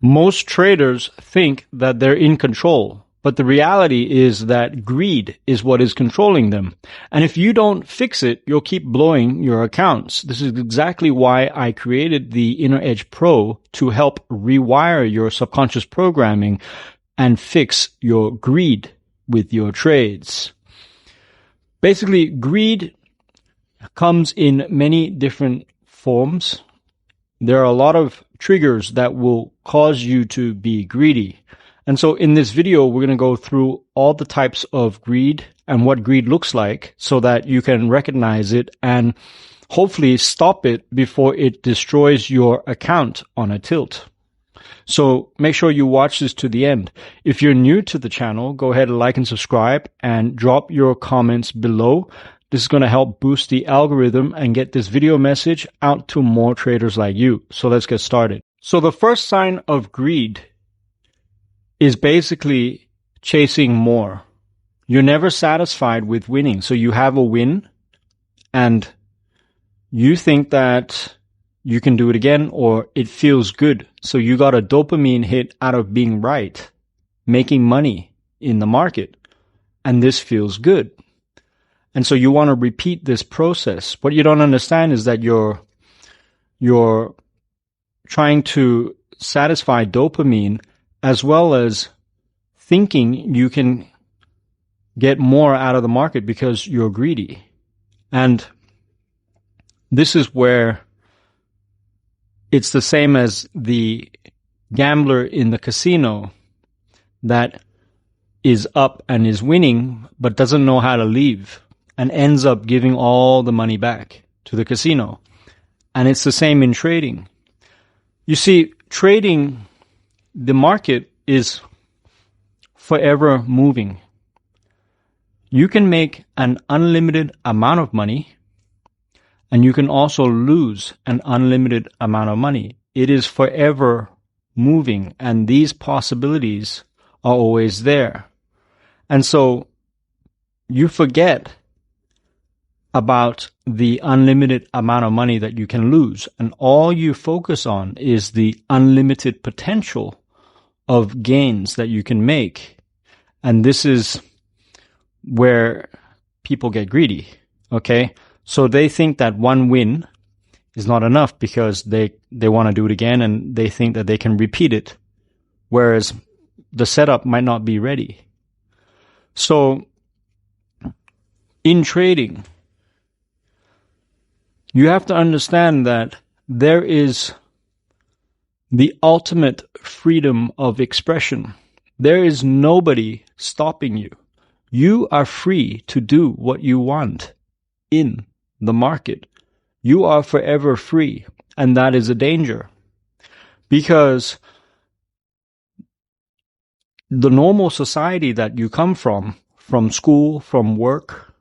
Most traders think that they're in control, but the reality is that greed is what is controlling them. And if you don't fix it, you'll keep blowing your accounts. This is exactly why I created the Inner Edge Pro, to help rewire your subconscious programming and fix your greed with your trades. Basically, greed comes in many different forms. There are a lot of triggers that will cause you to be greedy. And so in this video, we're going to go through all the types of greed and what greed looks like so that you can recognize it and hopefully stop it before it destroys your account on a tilt. So make sure you watch this to the end. If you're new to the channel, go ahead and like and subscribe and drop your comments below. This is going to help boost the algorithm and get this video message out to more traders like you. So let's get started. So the first sign of greed is basically chasing more. You're never satisfied with winning. So you have a win and you think that you can do it again, or it feels good. So you got a dopamine hit out of being right, making money in the market, and this feels good. And so you want to repeat this process. What you don't understand is that you're trying to satisfy dopamine as well as thinking you can get more out of the market because you're greedy. And this is where it's the same as the gambler in the casino that is up and is winning but doesn't know how to leave and ends up giving all the money back to the casino. And it's the same in trading. You see, trading, the market is forever moving. You can make an unlimited amount of money, and you can also lose an unlimited amount of money. It is forever moving, and these possibilities are always there. And so you forget about the unlimited amount of money that you can lose, and all you focus on is the unlimited potential of gains that you can make. And this is where people get greedy, okay? So they think that one win is not enough because they want to do it again, and they think that they can repeat it, whereas the setup might not be ready. So in trading, you have to understand that there is the ultimate freedom of expression. There is nobody stopping you. You are free to do what you want in the market. You are forever free, and that is a danger. Because the normal society that you come from school, from work,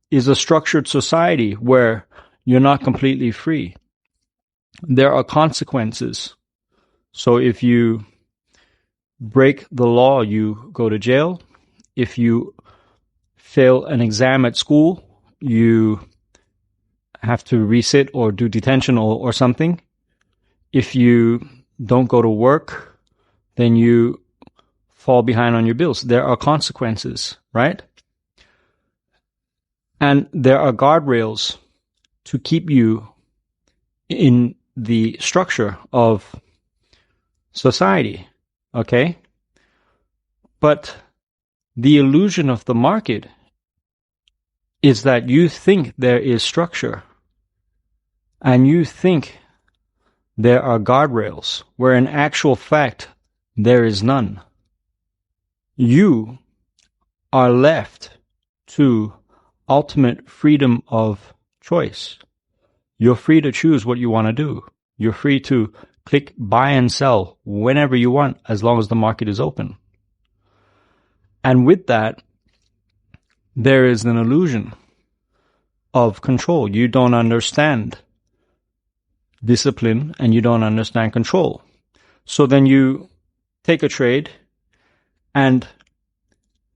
is a structured society where you're not completely free. There are consequences. So if you break the law, you go to jail. If you fail an exam at school, you have to resit or do detention or something. If you don't go to work, then you fall behind on your bills. There are consequences, right? And there are guardrails to keep you in the structure of society, okay? But the illusion of the market is that you think there is structure and you think there are guardrails, where in actual fact there is none. You are left to ultimate freedom of choice. You're free to choose what you want to do. You're free to click buy and sell whenever you want, as long as the market is open. And with that, there is an illusion of control. You don't understand discipline and you don't understand control. So then you take a trade, and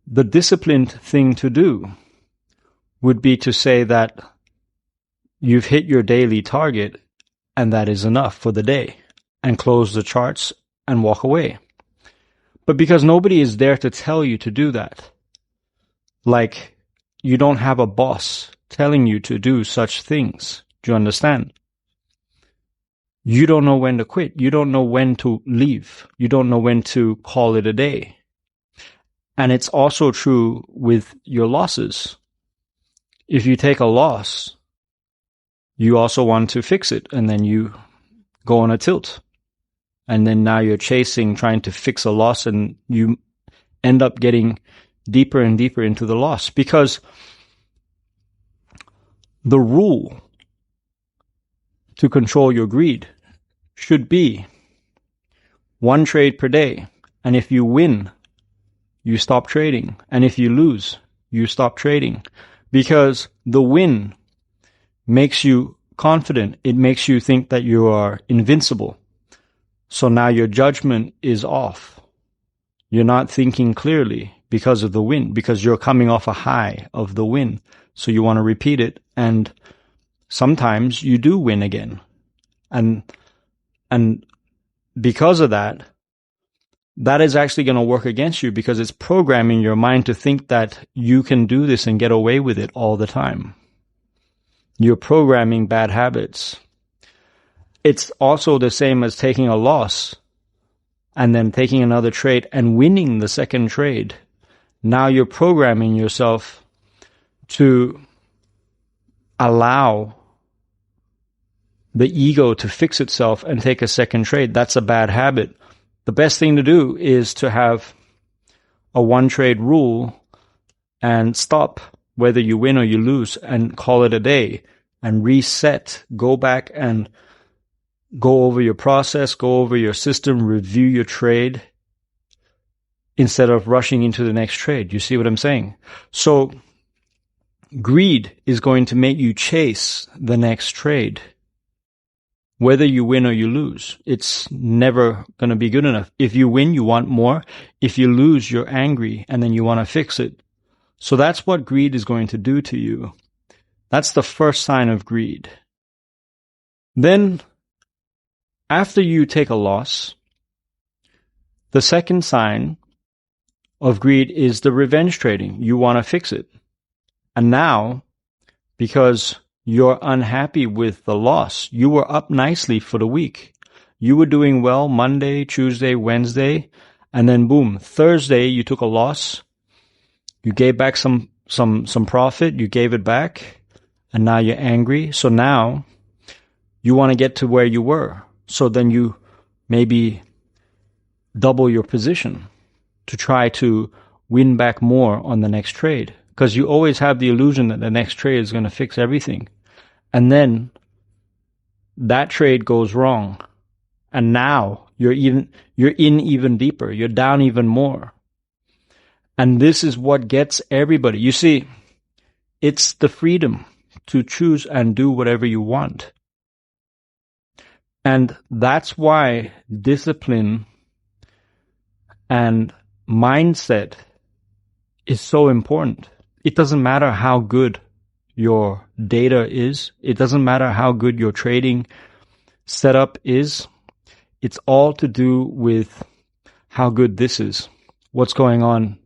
the disciplined thing to do would be to say that you've hit your daily target and that is enough for the day, and close the charts and walk away. But because nobody is there to tell you to do that, like you don't have a boss telling you to do such things. Do you understand? You don't know when to quit. You don't know when to leave. You don't know when to call it a day. And it's also true with your losses. If you take a loss, you also want to fix it, and then you go on a tilt. And then now you're chasing, trying to fix a loss, and you end up getting deeper and deeper into the loss. Because the rule to control your greed should be 1 trade per day. And if you win, you stop trading. And if you lose, you stop trading. Because the win makes you confident. It makes you think that you are invincible. So now your judgment is off. You're not thinking clearly because of the win, because you're coming off a high of the win. So you want to repeat it. And sometimes you do win again. And because of that, that is actually going to work against you, because it's programming your mind to think that you can do this and get away with it all the time. You're programming bad habits. It's also the same as taking a loss and then taking another trade and winning the second trade. Now you're programming yourself to allow the ego to fix itself and take a second trade. That's a bad habit. The best thing to do is to have a 1 trade rule and stop whether you win or you lose and call it a day and reset. Go back and go over your process, go over your system, review your trade instead of rushing into the next trade. You see what I'm saying? So greed is going to make you chase the next trade. Whether you win or you lose, it's never going to be good enough. If you win, you want more. If you lose, you're angry and then you want to fix it. So that's what greed is going to do to you. That's the first sign of greed. Then, after you take a loss, the second sign of greed is the revenge trading. You want to fix it. And now, because you're unhappy with the loss, you were up nicely for the week. You were doing well Monday, Tuesday, Wednesday, and then boom, Thursday you took a loss. You gave back some profit, you gave it back, and now you're angry. So now you want to get to where you were. So then you maybe double your position to try to win back more on the next trade. Because you always have the illusion that the next trade is going to fix everything. And then that trade goes wrong. And now you're in even deeper. You're down even more. And this is what gets everybody. You see, it's the freedom to choose and do whatever you want. And that's why discipline and mindset is so important. It doesn't matter how good your data is. It doesn't matter how good your trading setup is. It's all to do with how good this is. What's going on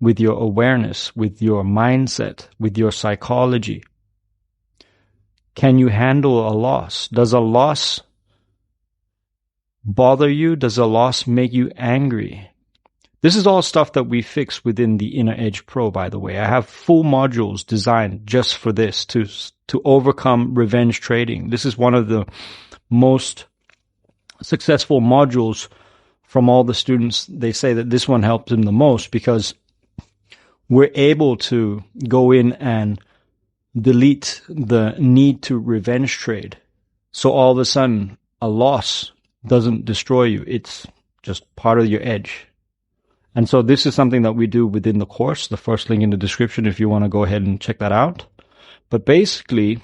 with your awareness, with your mindset, with your psychology. Can you handle a loss? Does a loss bother you? Does a loss make you angry? This is all stuff that we fix within the Inner Edge Pro, by the way. I have full modules designed just for this, to overcome revenge trading. This is one of the most successful modules from all the students. They say that this one helped them the most because we're able to go in and delete the need to revenge trade. So all of a sudden, a loss doesn't destroy you. It's just part of your edge. And so this is something that we do within the course. The first link in the description if you want to go ahead and check that out. But basically,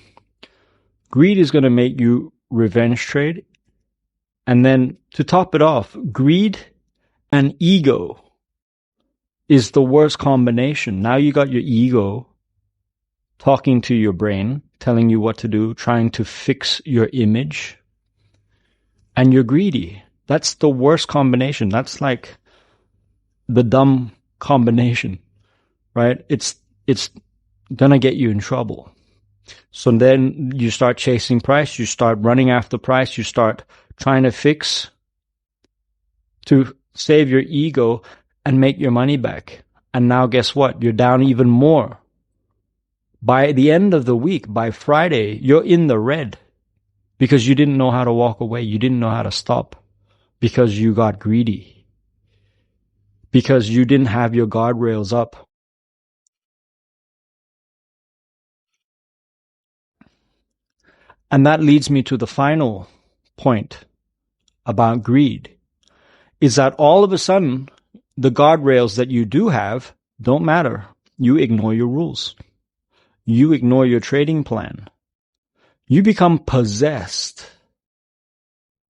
greed is going to make you revenge trade. And then to top it off, greed and ego is the worst combination. Now you got your ego talking to your brain, telling you what to do, trying to fix your image. And you're greedy. That's the worst combination. That's like the dumb combination, right? It's gonna get you in trouble. So then you start chasing price, you start running after price, you start trying to fix to save your ego and make your money back. And now guess what? You're down even more. By the end of the week, by Friday, you're in the red because you didn't know how to walk away. You didn't know how to stop because you got greedy, because you didn't have your guardrails up. And that leads me to the final point about greed, is that all of a sudden, the guardrails that you do have don't matter. You ignore your rules. You ignore your trading plan. You become possessed.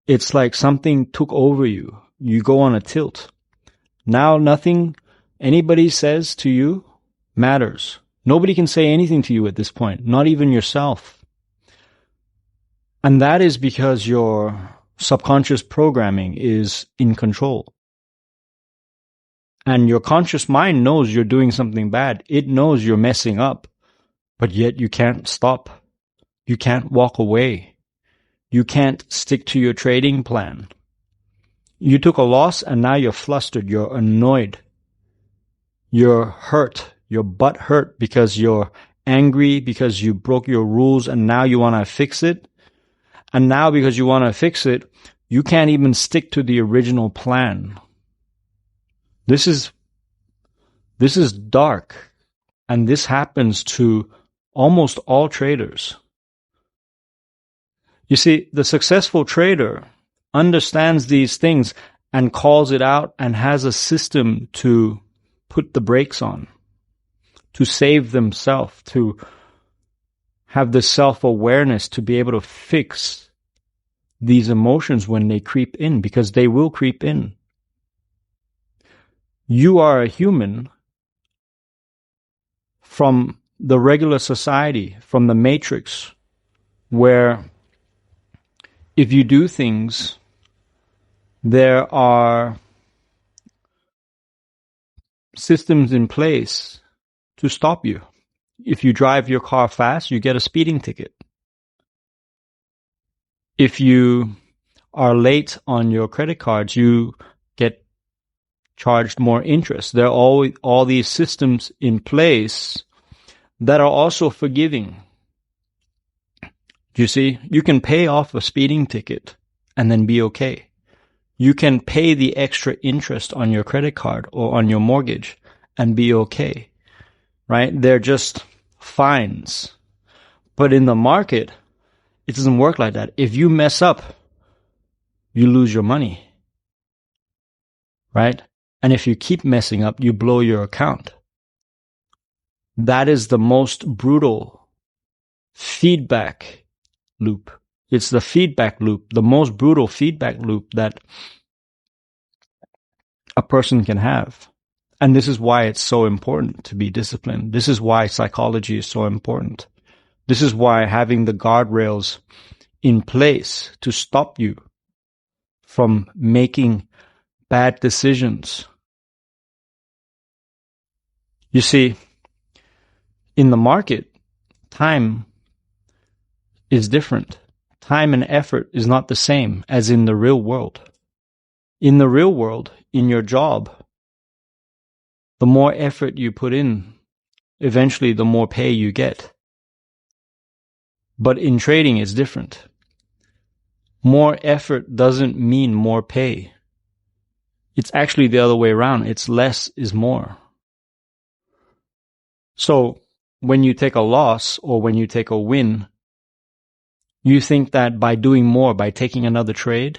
It's like something took over you. You go on a tilt. Now nothing anybody says to you matters. Nobody can say anything to you at this point, not even yourself. And that is because your subconscious programming is in control. And your conscious mind knows you're doing something bad. It knows you're messing up, but yet you can't stop. You can't walk away. You can't stick to your trading plan. You took a loss and now you're flustered. You're annoyed. You're hurt. Your butt hurt because you're angry because you broke your rules and now you want to fix it. And now because you want to fix it, you can't even stick to the original plan. This is dark, and this happens to almost all traders. You see, the successful trader understands these things and calls it out and has a system to put the brakes on, to save themselves, to have the self-awareness to be able to fix these emotions when they creep in, because they will creep in. You are a human from the regular society, from the matrix, where if you do things, there are systems in place to stop you. If you drive your car fast, you get a speeding ticket. If you are late on your credit cards, you get charged more interest. There are all these systems in place that are also forgiving. You see, you can pay off a speeding ticket and then be okay. You can pay the extra interest on your credit card or on your mortgage and be okay, right? They're just fines. But in the market, it doesn't work like that. If you mess up, you lose your money, right? And if you keep messing up, you blow your account. That is the most brutal feedback loop. It's the feedback loop, the most brutal feedback loop that a person can have. And this is why it's so important to be disciplined. This is why psychology is so important. This is why having the guardrails in place to stop you from making bad decisions. You see, in the market, time is different. Time and effort is not the same as in the real world. In the real world, in your job, the more effort you put in, eventually the more pay you get. But in trading, it's different. More effort doesn't mean more pay. It's actually the other way around. It's less is more. So when you take a loss or when you take a win, you think that by doing more, by taking another trade,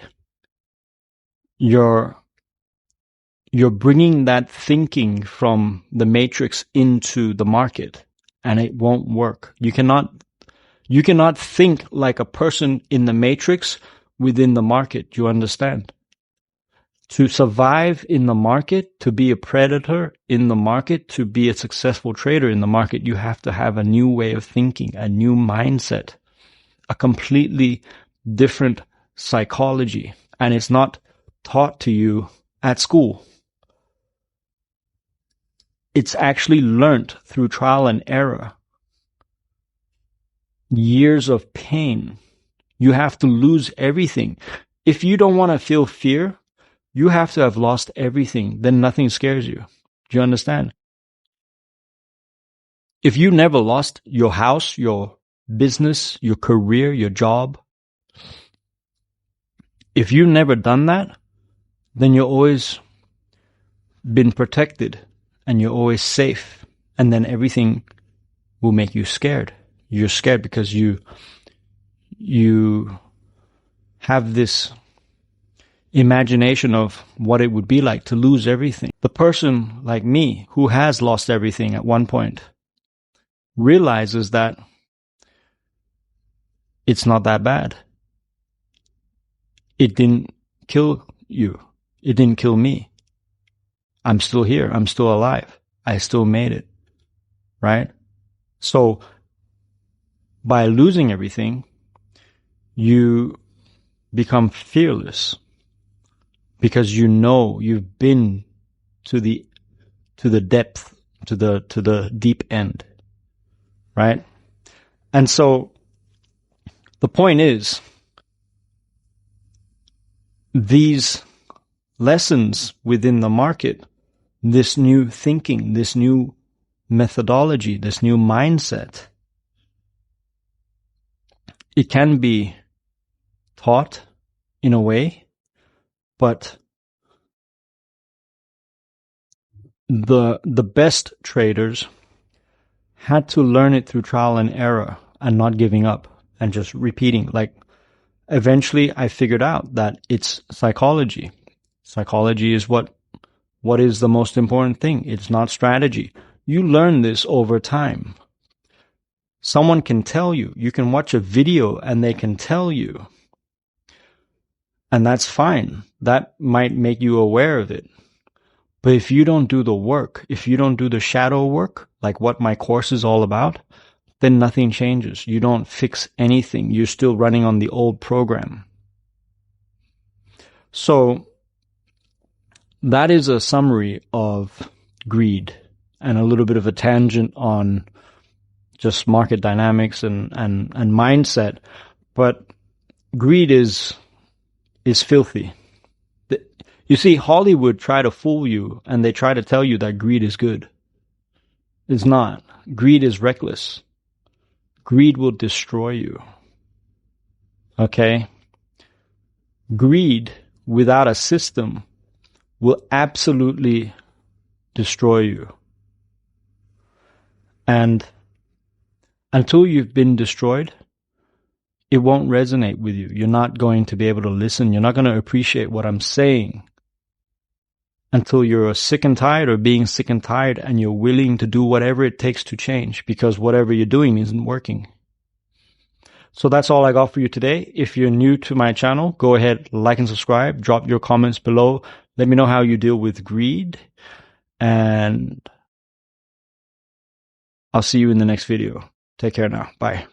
you're bringing that thinking from the matrix into the market, and it won't work. You cannot think like a person in the matrix within the market. You understand? To survive in the market, to be a predator in the market, to be a successful trader in the market, you have to have a new way of thinking, a new mindset, a completely different psychology. And it's not taught to you at school. It's actually learnt through trial and error. Years of pain. You have to lose everything. If you don't want to feel fear, you have to have lost everything. Then nothing scares you. Do you understand? If you never lost your house, your business, your career, your job, if you've never done that, then you're always been protected and you're always safe. And then everything will make you scared. You're scared because you have this imagination of what it would be like to lose everything. The person like me who has lost everything at one point realizes that it's not that bad. It didn't kill you. It didn't kill me. I'm still here. I'm still alive. I still made it. Right? So by losing everything, you become fearless because you know you've been to the depth, to the deep end. Right? And so the point is, these lessons within the market, this new thinking, this new methodology, this new mindset, it can be taught in a way, but the best traders had to learn it through trial and error and not giving up and just repeating. Like, eventually I figured out that it's psychology. Psychology is what is the most important thing. It's not strategy. You learn this over time. Someone can tell you. You can watch a video and they can tell you. And that's fine. That might make you aware of it. But if you don't do the work, if you don't do the shadow work, like what my course is all about, then nothing changes. You don't fix anything. You're still running on the old program. So that is a summary of greed and a little bit of a tangent on just market dynamics and mindset. But greed is filthy. You see, Hollywood try to fool you and they try to tell you that greed is good. It's not. Greed is reckless. Greed will destroy you. Okay? Greed without a system will absolutely destroy you. And until you've been destroyed, it won't resonate with you. You're not going to be able to listen. You're not going to appreciate what I'm saying until you're sick and tired of being sick and tired and you're willing to do whatever it takes to change because whatever you're doing isn't working. So that's all I got for you today. If you're new to my channel, go ahead, like and subscribe. Drop your comments below. Let me know how you deal with greed. And I'll see you in the next video. Take care now. Bye.